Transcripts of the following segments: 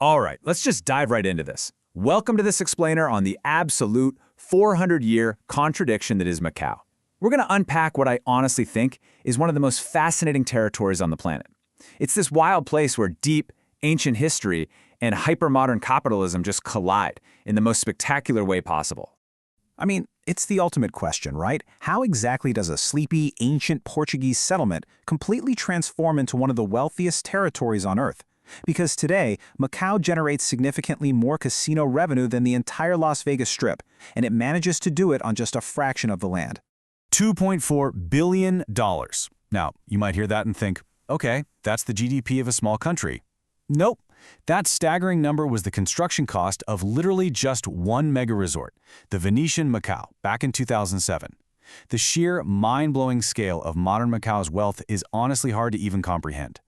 All right, let's just dive right into this. Welcome to this explainer on the absolute 400-year contradiction that is Macau. We're going to unpack what I honestly think is one of the most fascinating territories on the planet. It's this wild place where deep, ancient history and hyper-modern capitalism just collide in the most spectacular way possible. I mean, it's the ultimate question, right? How exactly does a sleepy, ancient Portuguese settlement completely transform into one of the wealthiest territories on Earth? Because today, Macau generates significantly more casino revenue than the entire Las Vegas Strip, and it manages to do it on just a fraction of the land. $2.4 billion. Now, you might hear that and think, okay, that's the GDP of a small country. Nope. That staggering number was the construction cost of literally just one mega resort, the Venetian Macao, back in 2007. The sheer, mind-blowing scale of modern Macau's wealth is honestly hard to even comprehend.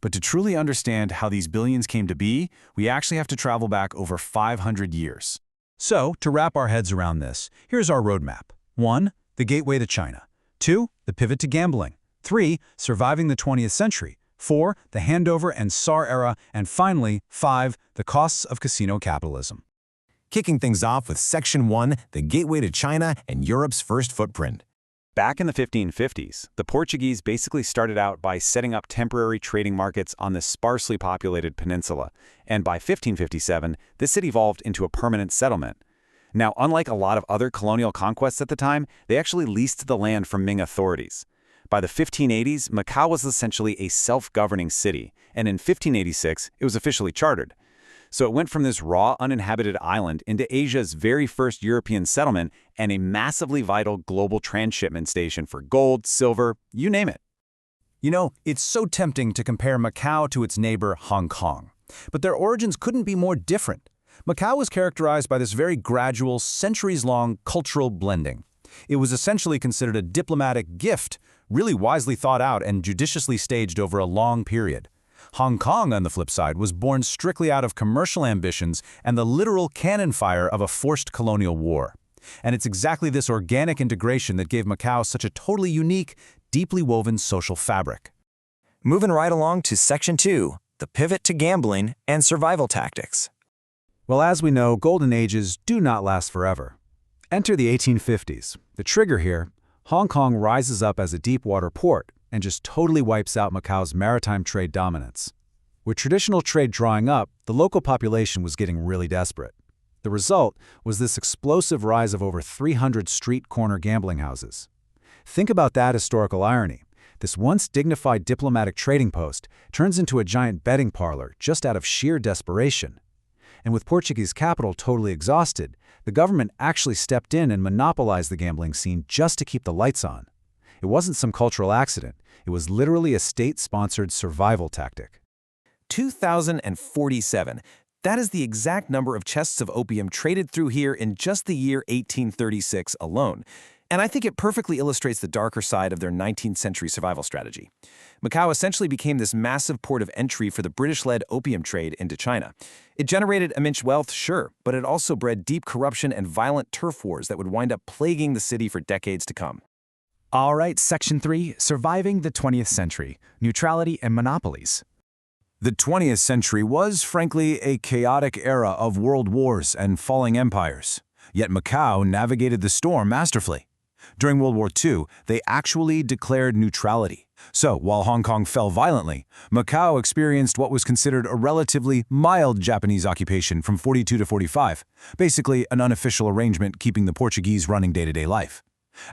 But to truly understand how these billions came to be, we actually have to travel back over 500 years. So, to wrap our heads around this, here's our roadmap. 1. The gateway to China. 2. The pivot to gambling. 3. Surviving the 20th century. 4. The handover and Tsar era. And finally, 5. The costs of casino capitalism. Kicking things off with Section 1, the gateway to China and Europe's first footprint. Back in the 1550s, the Portuguese basically started out by setting up temporary trading markets on this sparsely populated peninsula, and by 1557, this city evolved into a permanent settlement. Now, unlike a lot of other colonial conquests at the time, they actually leased the land from Ming authorities. By the 1580s, Macau was essentially a self-governing city, and in 1586, it was officially chartered. So it went from this raw, uninhabited island into Asia's very first European settlement and a massively vital global transshipment station for gold, silver, you name it. You know, it's so tempting to compare Macau to its neighbor, Hong Kong. But their origins couldn't be more different. Macau was characterized by this very gradual, centuries-long cultural blending. It was essentially considered a diplomatic gift, really wisely thought out and judiciously staged over a long period. Hong Kong, on the flip side, was born strictly out of commercial ambitions and the literal cannon fire of a forced colonial war. And it's exactly this organic integration that gave Macau such a totally unique, deeply woven social fabric. Moving right along to Section 2, the pivot to gambling and survival tactics. Well, as we know, golden ages do not last forever. Enter the 1850s. The trigger here, Hong Kong rises up as a deep-water port and just totally wipes out Macau's maritime trade dominance. With traditional trade drying up, the local population was getting really desperate. The result was this explosive rise of over 300 street corner gambling houses. Think about that historical irony. This once dignified diplomatic trading post turns into a giant betting parlor just out of sheer desperation. And with Portuguese capital totally exhausted, the government actually stepped in and monopolized the gambling scene just to keep the lights on. It wasn't some cultural accident. It was literally a state-sponsored survival tactic. 2,047. That is the exact number of chests of opium traded through here in just the year 1836 alone. And I think it perfectly illustrates the darker side of their 19th century survival strategy. Macau essentially became this massive port of entry for the British-led opium trade into China. It generated immense wealth, sure, but it also bred deep corruption and violent turf wars that would wind up plaguing the city for decades to come. All right, Section 3, surviving the 20th century, neutrality and monopolies. The 20th century was, frankly, a chaotic era of world wars and falling empires. Yet Macau navigated the storm masterfully. During World War II, they actually declared neutrality. So, while Hong Kong fell violently, Macau experienced what was considered a relatively mild Japanese occupation from 42 to 45, basically an unofficial arrangement keeping the Portuguese running day-to-day life.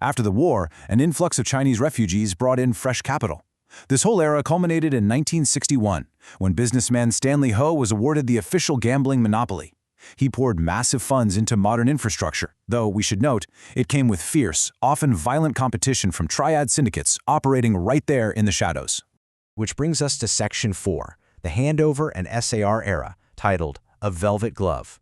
After the war, an influx of Chinese refugees brought in fresh capital. This whole era culminated in 1961, when businessman Stanley Ho was awarded the official gambling monopoly. He poured massive funds into modern infrastructure, though we should note, it came with fierce, often violent competition from triad syndicates operating right there in the shadows. Which brings us to Section 4, the handover and SAR era, titled A Velvet Glove.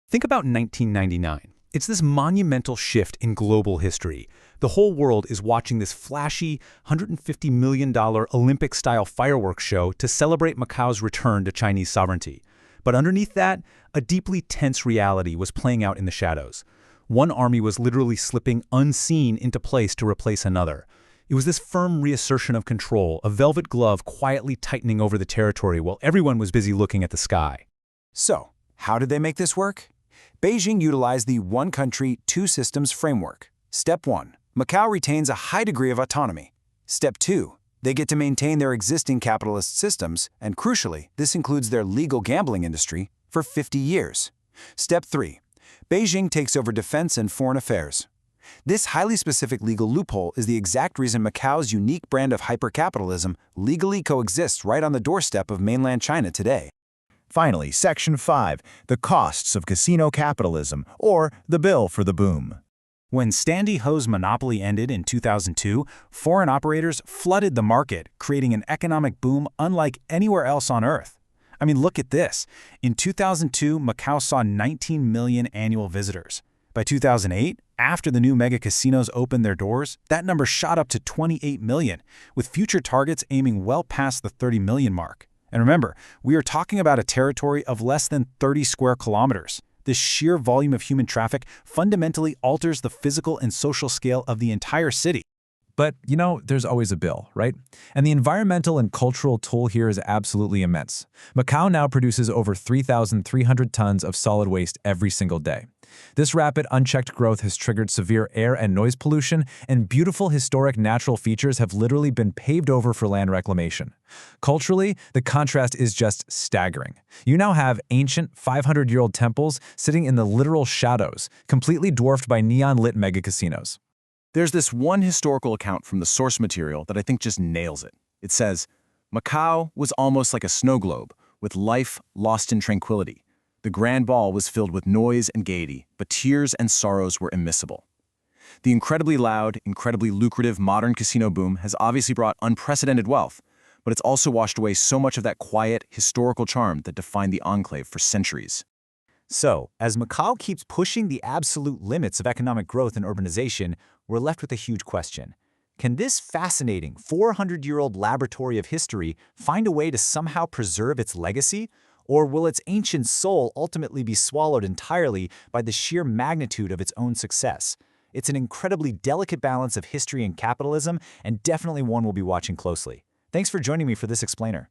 Think about 1999. It's this monumental shift in global history. The whole world is watching this flashy $150 million Olympic-style fireworks show to celebrate Macau's return to Chinese sovereignty. But underneath that, a deeply tense reality was playing out in the shadows. One army was literally slipping unseen into place to replace another. It was this firm reassertion of control, a velvet glove quietly tightening over the territory while everyone was busy looking at the sky. So, how did they make this work? Beijing utilized the one country, two systems framework. Step 1. Macao retains a high degree of autonomy. Step 2. They get to maintain their existing capitalist systems, and crucially, this includes their legal gambling industry, for 50 years. Step 3. Beijing takes over defense and foreign affairs. This highly specific legal loophole is the exact reason Macao's unique brand of hypercapitalism legally coexists right on the doorstep of mainland China today. Finally, Section 5, the costs of casino capitalism, or the bill for the boom. When Standy Ho's monopoly ended in 2002, foreign operators flooded the market, creating an economic boom unlike anywhere else on Earth. I mean, look at this. In 2002, Macao saw 19 million annual visitors. By 2008, after the new mega casinos opened their doors, that number shot up to 28 million, with future targets aiming well past the 30 million mark. And remember, we are talking about a territory of less than 30 square kilometers. This sheer volume of human traffic fundamentally alters the physical and social scale of the entire city. But, you know, there's always a bill, right? And the environmental and cultural toll here is absolutely immense. Macao now produces over 3,300 tons of solid waste every single day. This rapid, unchecked growth has triggered severe air and noise pollution, and beautiful historic natural features have literally been paved over for land reclamation. Culturally, the contrast is just staggering. You now have ancient, 500-year-old temples sitting in the literal shadows, completely dwarfed by neon-lit mega casinos. There's this one historical account from the source material that I think just nails it. It says, Macao was almost like a snow globe, with life lost in tranquility. The grand ball was filled with noise and gaiety, but tears and sorrows were immiscible. The incredibly loud, incredibly lucrative modern casino boom has obviously brought unprecedented wealth, but it's also washed away so much of that quiet, historical charm that defined the enclave for centuries. So, as Macao keeps pushing the absolute limits of economic growth and urbanization, we're left with a huge question. Can this fascinating 400-year-old laboratory of history find a way to somehow preserve its legacy? Or will its ancient soul ultimately be swallowed entirely by the sheer magnitude of its own success? It's an incredibly delicate balance of history and capitalism, and definitely one we'll be watching closely. Thanks for joining me for this explainer.